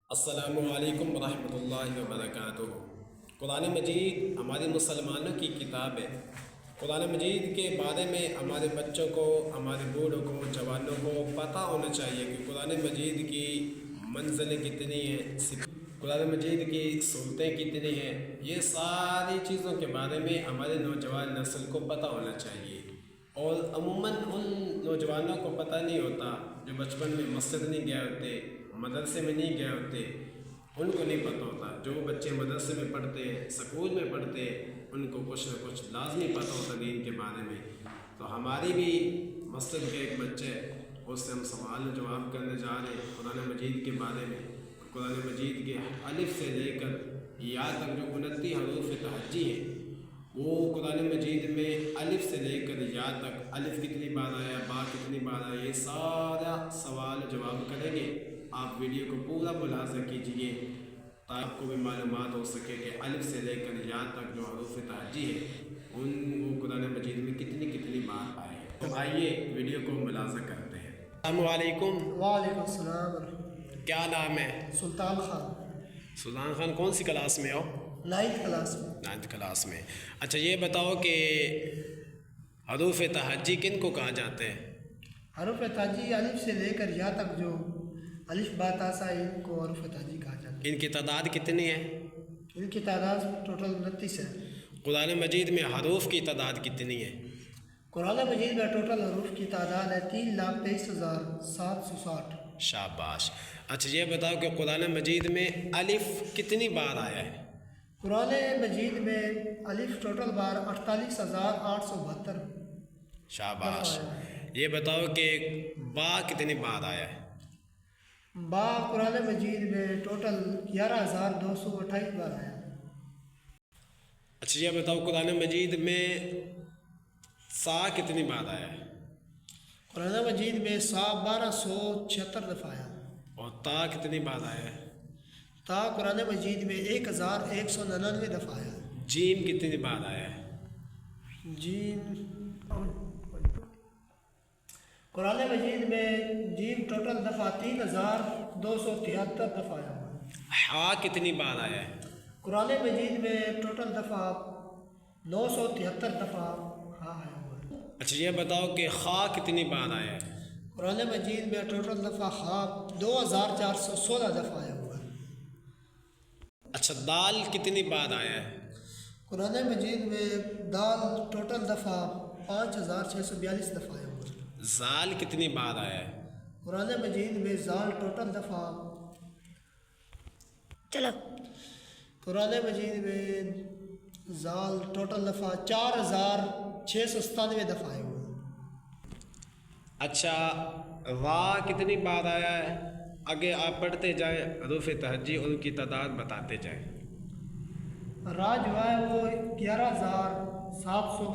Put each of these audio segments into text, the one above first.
السلام علیکم ورحمۃ اللہ وبرکاتہ۔ قرآن مجید ہماری مسلمانوں کی کتاب ہے۔ قرآن مجید کے بارے میں ہمارے بچوں کو، ہمارے بوڑھوں کو، جوانوں کو پتہ ہونا چاہیے کہ قرآن مجید کی منزلیں کتنی ہیں، قرآن مجید کی صورتیں کتنی ہیں۔ یہ ساری چیزوں کے بارے میں ہمارے نوجوان نسل کو پتہ ہونا چاہیے، اور عموماً ان نوجوانوں کو پتہ نہیں ہوتا جو بچپن میں مسجد نہیں گئے ہوتے، مدرسے میں نہیں گئے ہوتے، ان کو نہیں پتہ ہوتا۔ جو بچے مدرسے میں پڑھتے ہیں، سکول میں پڑھتے ہیں، ان کو کچھ نہ کچھ لازمی پتہ ہوتا دین کے بارے میں۔ تو ہماری بھی مسجد کے ایک بچے، اس سے ہم سوال جواب کرنے جا رہے ہیں قرآن مجید کے بارے میں۔ قرآن مجید کے الف سے لے کر یا تک جو 29 حروف تہجی ہیں، وہ قرآن مجید میں الف سے لے کر یا تک الف کتنی بار آیا، با کتنی بار آیا، یہ سارا سوال جواب کریں گے۔ آپ ویڈیو کو پورا ملاحظہ کیجئے تاکہ آپ کو بھی معلومات ہو سکے کہ الف سے لے کر یا تک جو حروف تہجی ہے وہ قرآن مجید میں کتنی کتنی بار آئے ہیں۔ تو آئیے ویڈیو کو ملاحظہ کرتے ہیں۔ السلام علیکم۔ وعلیکم السلام ورحمۃ اللہ۔ کیا نام ہے؟ سلطان خان۔ سلطان خان کون سی کلاس میں ہو؟ 9th کلاس میں۔ 9th کلاس میں۔ اچھا یہ بتاؤ کہ حروف تہجی کن کو کہا جاتا ہے؟ حروف تہجی الف سے لے کر یا تک جو الف با تا سا، ان کو حروف تہجی کہا جاتا ہے۔ ان کی تعداد کتنی ہے؟ ان کی تعداد ٹوٹل 29 ہے۔ قرآن مجید میں حروف کی تعداد کتنی ہے؟ قرآن مجید میں ٹوٹل حروف کی تعداد ہے 3,23,760۔ شاباش۔ اچھا یہ بتاؤ کہ قرآن مجید میں الف کتنی بار آیا ہے؟ قرآن مجید میں الف ٹوٹل بار 48,872۔ شاباش۔ یہ بتاؤ کہ با کتنی بار آیا ہے؟ با قرآن مجید میں ٹوٹل 11,228 بار آیا۔ اچھا یہ بتاؤ قرآن مجید میں سا کتنی بار آیا ہے؟ قرآن مجید میں سا 1276 دفعہ آیا۔ اور تا کتنی بار آیا ہے؟ تا قرآن مجید میں 1199 دفعہ آیا۔ جیم کتنی بار آیا ہے؟ جیم قرآن مجید میں جیم ٹوٹل دفعہ 3,273 دفعہ آیا ہوا ہے۔ ہا کتنی بار آیا ہے؟ قرآن مجید میں ٹوٹل دفعہ 973 دفعہ ہا آیا ہوا ہے۔ اچھا یہ بتاؤ کہ خا کتنی بار آیا ہے؟ قرآن مجید میں ٹوٹل دفعہ خا 2,416 دفعہ آیا ہوا ہے۔ اچھا دال کتنی بار آیا ہے؟ قرآن مجید میں دال ٹوٹل دفعہ 5,642 دفعہ آیا ہوا ہے۔ زال کتنی بار آیا ہے؟ قرآن مجید میں زال ٹوٹل دفعہ قرآن مجید میں زال ٹوٹل دفعہ 4,697 دفعہ آئے ہوئے ہیں۔ اچھا وا کتنی بار آیا ہے؟ آگے آپ پڑھتے جائیں حروف تہجی ان کی تعداد بتاتے جائیں۔ را جو ہے وہ 11,700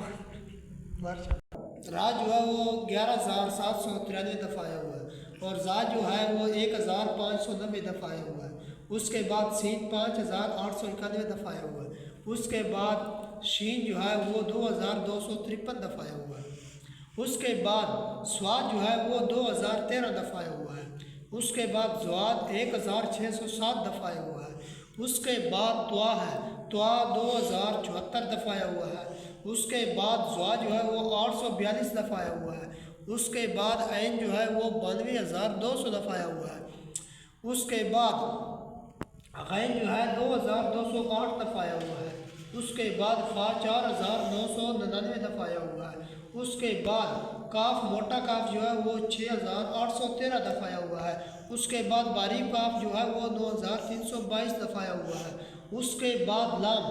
را جو ہے وہ 11,793 دفعہ آیا ہوا ہے، اور زا جو ہے وہ 1,590 دفعہ آیا ہوا ہے۔ اس کے بعد سین 5,891 دفعہ آیا ہوا ہے۔ اس کے بعد شین جو ہے وہ 2,253 دفعہ آیا ہوا ہے۔ اس کے بعد سواد جو ہے وہ 2,013 دفعہ آیا ہوا ہے۔ اس کے بعد زواد 1,607 دفعہ آیا ہوا ہے۔ اس کے بعد توا ہے، توا 2,074 دفعہ آیا ہوا ہے۔ اس کے بعد زوا جو ہے وہ 842 دفعہ آیا ہوا ہے۔ اس کے بعد عین جو ہے وہ 92,200 دفعہ آیا ہوا ہے۔ اس کے بعد غین جو ہے 2,208 دفعہ آیا ہوا ہے۔ اس کے بعد فا 4,999 دفعہ آیا ہوا ہے۔ اس کے بعد کاف موٹا کاف جو ہے وہ 6,813 دفعہ آیا ہوا ہے۔ اس کے بعد باریک کاف جو ہے وہ 9,322 دفعہ آیا ہوا ہے۔ اس کے بعد لام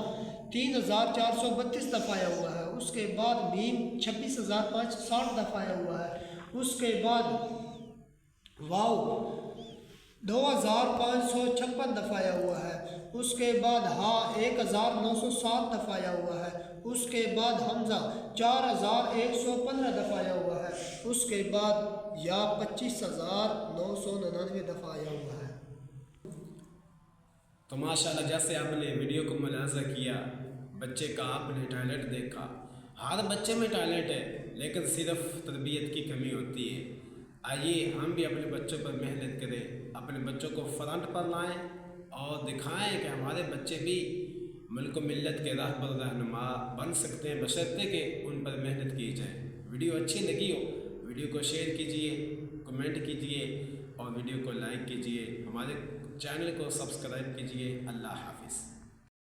3,432 دفعہ آیا ہوا ہے۔ اس کے بعد میم 26,560 دفعہ آیا ہوا ہے۔ اس کے بعد واو 2,556 دفعہ آیا ہوا ہے۔ اس کے بعد ہا 1,907 دفعہ آیا ہوا ہے۔ اس کے بعد حمزہ 4,115 دفعہ آیا ہوا ہے۔ اس کے بعد یا 25,999 دفعہ آیا ہوا ہے۔ تو ماشاءاللہ جیسے آپ نے ویڈیو کو ملاحظہ کیا، بچے کا آپ نے ٹیلنٹ دیکھا۔ ہر بچے میں ٹیلنٹ ہے، لیکن صرف تربیت کی کمی ہوتی ہے۔ آئیے ہم بھی اپنے بچوں پر محنت کریں، اپنے بچوں کو فرنٹ پر لائیں اور دکھائیں کہ ہمارے بچے بھی ملک و ملت کے راہ پر رہنما بن سکتے ہیں، بشرطے کہ ان پر محنت کی جائے۔ ویڈیو اچھی لگی ہو ویڈیو کو شیئر کیجئے، کمنٹ کیجئے اور ویڈیو کو لائک کیجئے، ہمارے چینل کو سبسکرائب کیجئے۔ اللہ حافظ۔